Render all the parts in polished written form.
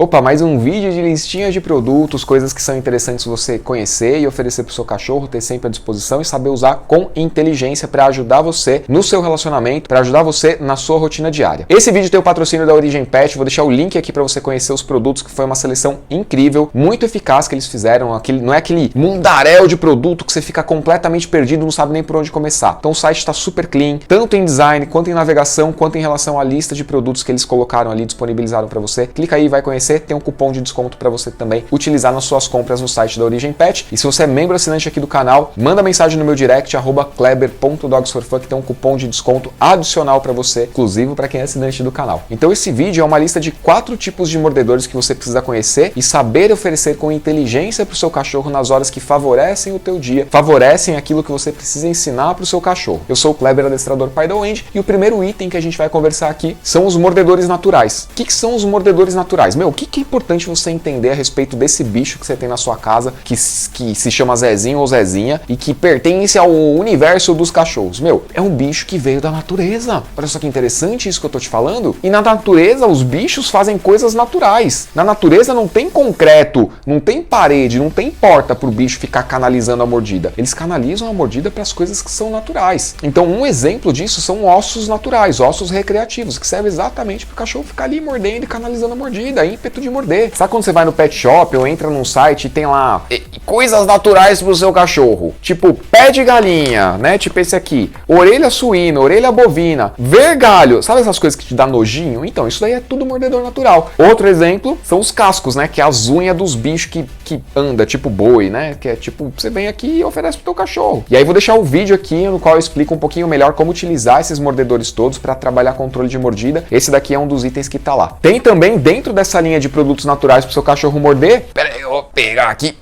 Opa, mais um vídeo de listinha de produtos, coisas que são interessantes você conhecer e oferecer para o seu cachorro, ter sempre à disposição e saber usar com inteligência para ajudar você no seu relacionamento, para ajudar você na sua rotina diária. Esse vídeo tem o patrocínio da Origem Pet, vou deixar o link aqui para você conhecer os produtos, que foi uma seleção incrível, muito eficaz que eles fizeram. Não é aquele mundaréu de produto que você fica completamente perdido, não sabe nem por onde começar. Então o site está super clean, tanto em design, quanto em navegação, quanto em relação à lista de produtos que eles colocaram ali, disponibilizaram para você. Clica aí e vai conhecer. Tem um cupom de desconto para você também utilizar nas suas compras no site da Origem Pet. E se você é membro assinante aqui do canal, manda mensagem no meu direct, @kleber.dogsforfun, que tem um cupom de desconto adicional para você, exclusivo para quem é assinante do canal. Então esse vídeo é uma lista de 4 tipos de mordedores que você precisa conhecer e saber oferecer com inteligência para o seu cachorro nas horas que favorecem o teu dia, favorecem aquilo que você precisa ensinar para o seu cachorro. Eu sou o Kleber, adestrador pai da Wendy, e o primeiro item que a gente vai conversar aqui são os mordedores naturais. O que são os mordedores naturais? O que é importante você entender a respeito desse bicho que você tem na sua casa, que se chama Zezinho ou Zezinha e que pertence ao universo dos cachorros? É um bicho que veio da natureza. Olha só que interessante isso que eu tô te falando. E na natureza os bichos fazem coisas naturais. Na natureza não tem concreto, não tem parede, não tem porta pro bicho ficar canalizando a mordida. Eles canalizam a mordida para as coisas que são naturais. Então um exemplo disso são ossos naturais, ossos recreativos, que servem exatamente pro cachorro ficar ali mordendo e canalizando a mordida, ímpeto de morder. Sabe quando você vai no pet shop ou entra num site e tem lá coisas naturais pro seu cachorro? Tipo pé de galinha, né? Tipo esse aqui. Orelha suína, orelha bovina, vergalho. Sabe essas coisas que te dá nojinho? Então, isso daí é tudo mordedor natural. Outro exemplo são os cascos, né? Que é as unhas dos bichos que anda, tipo boi, né? Que é tipo, você vem aqui e oferece pro teu cachorro. E aí vou deixar o vídeo aqui no qual eu explico um pouquinho melhor como utilizar esses mordedores todos para trabalhar controle de mordida. Esse daqui é um dos itens que tá lá. Tem também dentro dessa linha de produtos naturais pro seu cachorro morder. Pera aí, eu vou pegar aqui.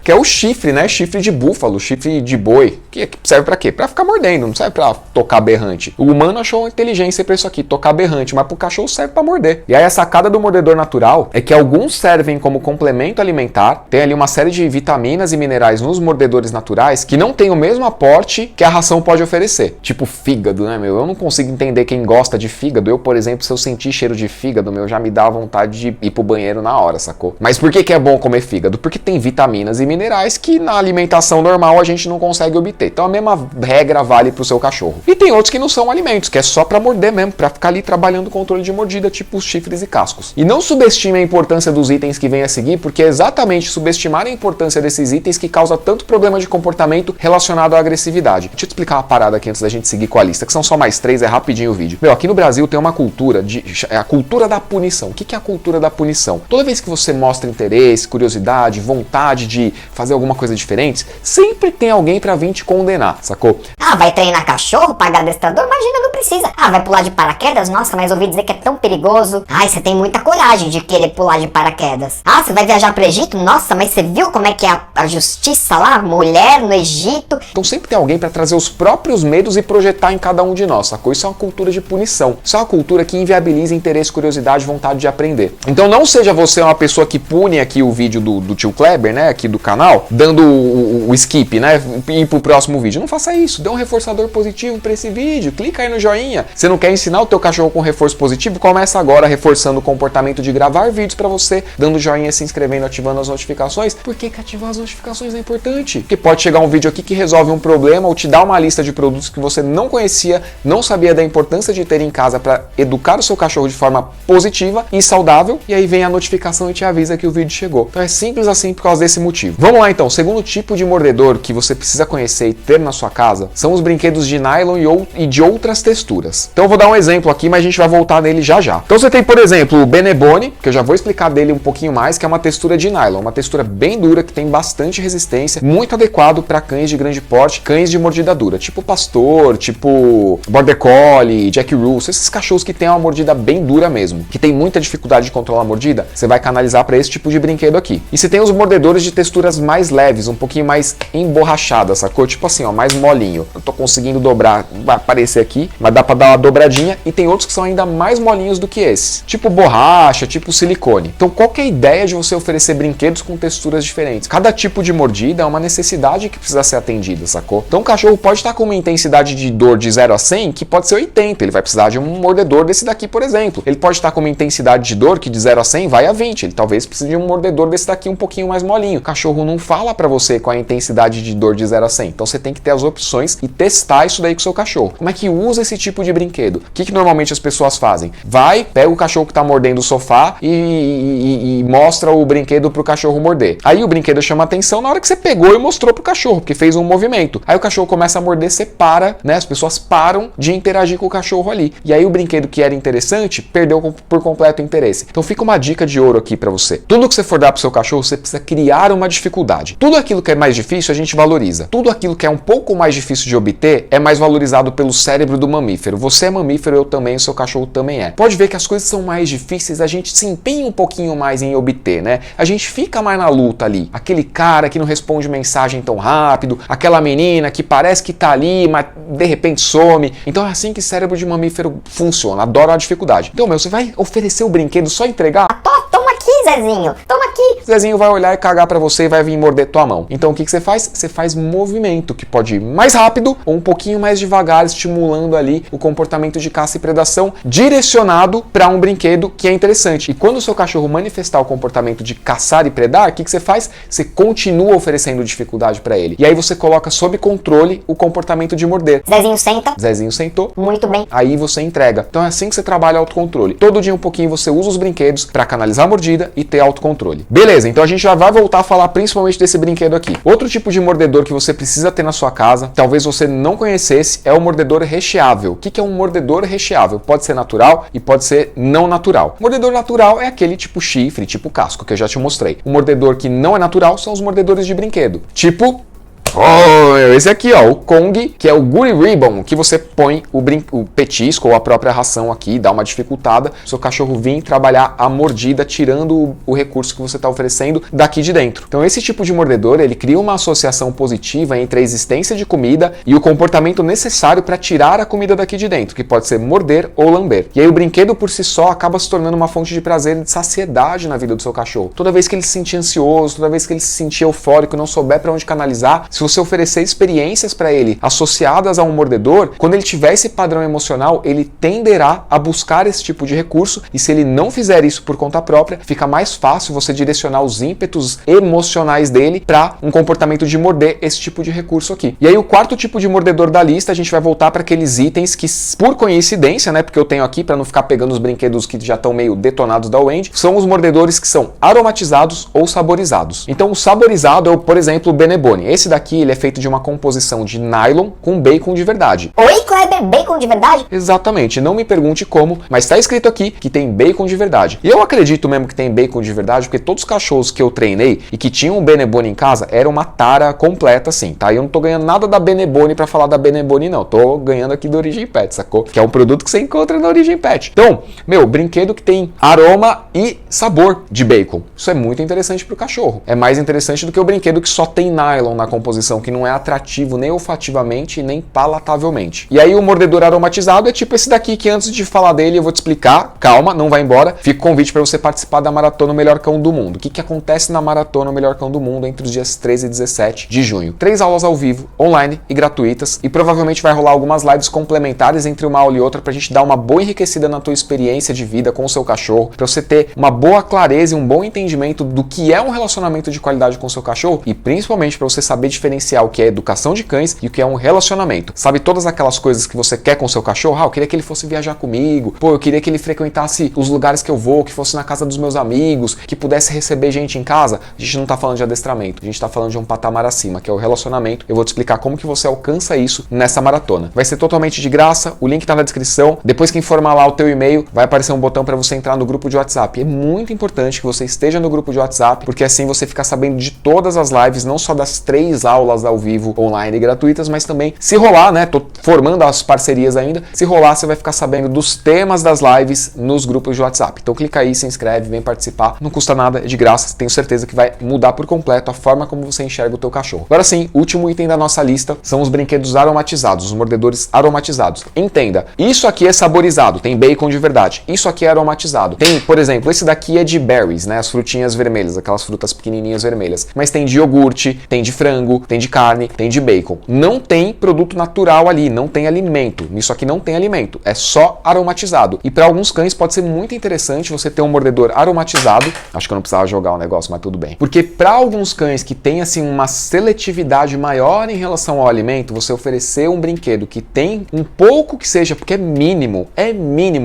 Que é o chifre, né? Chifre de búfalo, chifre de boi. Que serve pra quê? Pra ficar mordendo, não serve pra tocar berrante. O humano achou inteligência pra isso aqui, tocar berrante, mas pro cachorro serve pra morder. E aí a sacada do mordedor natural é que alguns servem como complemento alimentar, tem ali uma série de vitaminas e minerais nos mordedores naturais que não tem o mesmo aporte que a ração pode oferecer. Tipo fígado, né, Eu não consigo entender quem gosta de fígado. Eu, por exemplo, se eu sentir cheiro de fígado, já me dá vontade de ir pro banheiro na hora, sacou? Mas por que é bom comer fígado? Porque tem vitaminas e minerais que na alimentação normal a gente não consegue obter. Então a mesma regra vale pro seu cachorro. E tem outros que não são alimentos, que é só pra morder mesmo, pra ficar ali trabalhando o controle de mordida, tipo os chifres e cascos. E não subestime a importância dos itens que vem a seguir, porque é exatamente subestimar a importância desses itens que causa tanto problema de comportamento relacionado à agressividade. Deixa eu te explicar uma parada aqui antes da gente seguir com a lista, que são só mais 3, é rapidinho o vídeo. Aqui no Brasil tem uma cultura, é a cultura da punição. O que é a cultura da punição? Toda vez que você mostra interesse, curiosidade, vontade de fazer alguma coisa diferente, sempre tem alguém pra vir te condenar, sacou? Ah, vai treinar cachorro, pagar adestrador? Imagina, não precisa. Ah, vai pular de paraquedas? Nossa, mas ouvi dizer que é tão perigoso. Ai, você tem muita coragem de querer pular de paraquedas. Ah, você vai viajar pro Egito? Nossa, mas você viu como é que é a justiça lá? Mulher no Egito? Então sempre tem alguém pra trazer os próprios medos e projetar em cada um de nós, sacou? Isso é uma cultura de punição. Isso é uma cultura que inviabiliza interesse, curiosidade, vontade de aprender. Então não seja você uma pessoa que pune aqui o vídeo do tio Kleber, né, aqui do canal, dando o skip, né, ir pro próximo vídeo. Não faça isso, dê um reforçador positivo para esse vídeo, clica aí no joinha. Você não quer ensinar o teu cachorro com reforço positivo? Começa agora reforçando o comportamento de gravar vídeos para você, dando joinha, se inscrevendo, ativando as notificações. Por que ativar as notificações é importante? Porque pode chegar um vídeo aqui que resolve um problema ou te dá uma lista de produtos que você não conhecia, não sabia da importância de ter em casa para educar o seu cachorro de forma positiva e saudável, e aí vem a notificação e te avisa que o vídeo chegou. Então é simples assim por causa desse motivo. Vamos lá então, o segundo tipo de mordedor que você precisa conhecer e ter na sua casa são os brinquedos de nylon e de outras texturas. Então eu vou dar um exemplo aqui, mas a gente vai voltar nele já já. Então você tem, por exemplo, o Benebone, que eu já vou explicar dele um pouquinho mais, que é uma textura de nylon, uma textura bem dura, que tem bastante resistência, muito adequado para cães de grande porte, cães de mordida dura, tipo pastor, tipo border collie, jack russell, esses cachorros que tem uma mordida bem dura mesmo, que tem muita dificuldade de controlar a mordida, você vai canalizar para esse tipo de brinquedo aqui. E você tem os mordedores de texturas mais leves, um pouquinho mais emborrachadas, sacou? Tipo assim, ó, mais molinho. Eu tô conseguindo dobrar, vai aparecer aqui, mas dá pra dar uma dobradinha. E tem outros que são ainda mais molinhos do que esses, tipo borracha, tipo silicone. Então qual que é a ideia de você oferecer brinquedos com texturas diferentes? Cada tipo de mordida é uma necessidade que precisa ser atendida, sacou? Então o cachorro pode estar com uma intensidade de dor de 0 a 100 que pode ser 80, ele vai precisar de um mordedor desse daqui, por exemplo. Ele pode estar com uma intensidade de dor que de 0 a 100 vai a 20, ele talvez precise de um mordedor desse daqui um pouquinho mais molinho. O cachorro não fala pra você qual é a intensidade de dor de 0 a 100, então você tem que ter as opções e testar isso daí com o seu cachorro. Como é que usa esse tipo de brinquedo? O que normalmente as pessoas fazem? Vai, pega o cachorro que tá mordendo o sofá e mostra o brinquedo pro cachorro morder. Aí o brinquedo chama atenção na hora que você pegou e mostrou pro cachorro, porque fez um movimento. Aí o cachorro começa a morder, você para, né? As pessoas param de interagir com o cachorro ali. E aí o brinquedo que era interessante perdeu por completo o interesse. Então fica uma dica de ouro aqui pra você. Tudo que você for dar pro seu cachorro, você precisa criar uma dificuldade. Tudo aquilo que é mais difícil, a gente valoriza. Tudo aquilo que é um pouco mais difícil de obter, é mais valorizado pelo cérebro do mamífero. Você é mamífero, eu também, o seu cachorro também é. Pode ver que as coisas são mais difíceis, a gente se empenha um pouquinho mais em obter, né? A gente fica mais na luta ali. Aquele cara que não responde mensagem tão rápido, aquela menina que parece que tá ali, mas de repente some. Então é assim que cérebro de mamífero funciona, adora a dificuldade. Então, você vai oferecer o brinquedo, só entregar? Toma aqui, Zezinho, toma aqui. Zezinho vai olhar e cagar pra você e vai vir morder tua mão. Então o que você faz? Você faz movimento, que pode ir mais rápido ou um pouquinho mais devagar, estimulando ali o comportamento de caça e predação, direcionado para um brinquedo que é interessante. E quando o seu cachorro manifestar o comportamento de caçar e predar, o que você faz? Você continua oferecendo dificuldade para ele. E aí você coloca sob controle o comportamento de morder. Zezinho senta. Zezinho sentou. Muito bem. Aí você entrega. Então é assim que você trabalha autocontrole. Todo dia um pouquinho você usa os brinquedos para canalizar a mordida e ter autocontrole. Beleza, então a gente já vai voltar a falar principalmente desse brinquedo aqui. Outro tipo de mordedor que você precisa ter na sua casa, talvez você não conhecesse, é o mordedor recheável. O que é um mordedor recheável? Pode ser natural e pode ser não natural. Mordedor natural é aquele tipo chifre, tipo casco, que eu já te mostrei. O mordedor que não é natural são os mordedores de brinquedo. Tipo... esse aqui, ó, o Kong, que é o Guri Ribbon, que você põe o petisco ou a própria ração aqui, dá uma dificultada, seu cachorro vir trabalhar a mordida, tirando o recurso que você está oferecendo daqui de dentro. Então esse tipo de mordedor, ele cria uma associação positiva entre a existência de comida e o comportamento necessário para tirar a comida daqui de dentro, que pode ser morder ou lamber. E aí o brinquedo por si só acaba se tornando uma fonte de prazer e de saciedade na vida do seu cachorro. Toda vez que ele se sentir ansioso, toda vez que ele se sentir eufórico e não souber para onde canalizar, se você oferecer experiências para ele associadas a um mordedor, quando ele tiver esse padrão emocional, ele tenderá a buscar esse tipo de recurso, e se ele não fizer isso por conta própria, fica mais fácil você direcionar os ímpetos emocionais dele para um comportamento de morder esse tipo de recurso aqui. E aí o quarto tipo de mordedor da lista, a gente vai voltar para aqueles itens que, por coincidência, né, porque eu tenho aqui para não ficar pegando os brinquedos que já estão meio detonados da Wendy, são os mordedores que são aromatizados ou saborizados. Então o saborizado é, por exemplo, o Beneboni. Esse daqui ele é feito de uma composição de nylon com bacon de verdade. Oi, Kleber, bacon de verdade? Exatamente, não me pergunte como, mas está escrito aqui que tem bacon de verdade. E eu acredito mesmo que tem bacon de verdade, porque todos os cachorros que eu treinei e que tinham um Beneboni em casa eram uma tara completa assim, tá? E eu não tô ganhando nada da Beneboni para falar da Beneboni não, tô ganhando aqui do Origin Pet, sacou? Que é um produto que você encontra na Origin Pet. Então, brinquedo que tem aroma e sabor de bacon. Isso é muito interessante pro cachorro. É mais interessante do que o brinquedo que só tem nylon na composição, que não é atrativo nem olfativamente nem palatavelmente. E aí o mordedor aromatizado é tipo esse daqui, que antes de falar dele eu vou te explicar, calma, não vai embora, fica o convite para você participar da Maratona Melhor Cão do Mundo. O que acontece na Maratona Melhor Cão do Mundo entre os dias 13 e 17 de junho? 3 aulas ao vivo, online e gratuitas, e provavelmente vai rolar algumas lives complementares entre uma aula e outra pra gente dar uma boa enriquecida na tua experiência de vida com o seu cachorro, pra você ter uma boa clareza e um bom entendimento do que é um relacionamento de qualidade com o seu cachorro, e principalmente para você saber diferenciar o que é educação de cães e o que é um relacionamento. Sabe todas aquelas coisas que você quer com o seu cachorro? Eu queria que ele fosse viajar comigo, eu queria que ele frequentasse os lugares que eu vou, que fosse na casa dos meus amigos, que pudesse receber gente em casa. A gente não tá falando de adestramento, a gente tá falando de um patamar acima, que é o relacionamento. Eu vou te explicar como que você alcança isso nessa maratona. Vai ser totalmente de graça, o link tá na descrição. Depois que informar lá o teu e-mail, vai aparecer um botão para você entrar no grupo de WhatsApp. É muito importante que você esteja no grupo de WhatsApp, porque assim você fica sabendo de todas as lives, não só das 3 aulas ao vivo, online gratuitas, mas também se rolar, né? Tô formando as parcerias ainda. Se rolar, você vai ficar sabendo dos temas das lives nos grupos de WhatsApp. Então clica aí, se inscreve, vem participar. Não custa nada, é de graça. Tenho certeza que vai mudar por completo a forma como você enxerga o teu cachorro. Agora sim, último item da nossa lista são os brinquedos aromatizados, os mordedores aromatizados. Entenda, isso aqui é saborizado, tem bacon de verdade. Isso aqui é aromatizado. Tem, por exemplo, esse daqui é de berries, né? As frutinhas vermelhas, aquelas frutas pequenininhas vermelhas. Mas tem de iogurte, tem de frango, tem de carne, tem de bacon. Não tem produto natural ali, não tem alimento. Isso aqui não tem alimento, é só aromatizado. E para alguns cães pode ser muito interessante você ter um mordedor aromatizado. Acho que eu não precisava jogar o negócio, mas tudo bem. Porque para alguns cães que tem assim uma seletividade maior em relação ao alimento, você oferecer um brinquedo que tem um pouco que seja, porque é mínimo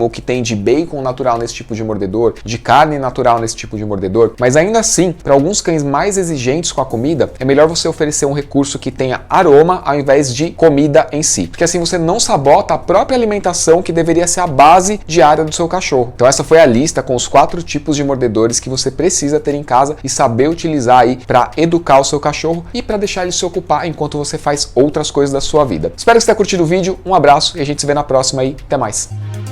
o que tem de bacon natural nesse tipo de mordedor, de carne natural nesse tipo de mordedor, mas ainda assim, para alguns cães mais exigentes com a comida, é melhor você oferecer um recurso que tenha aroma ao invés de comida em si, porque assim você não sabota a própria alimentação que deveria ser a base diária do seu cachorro. Então essa foi a lista com os 4 tipos de mordedores que você precisa ter em casa e saber utilizar aí para educar o seu cachorro e para deixar ele se ocupar enquanto você faz outras coisas da sua vida. Espero que você tenha curtido o vídeo, um abraço e a gente se vê na próxima aí, até mais!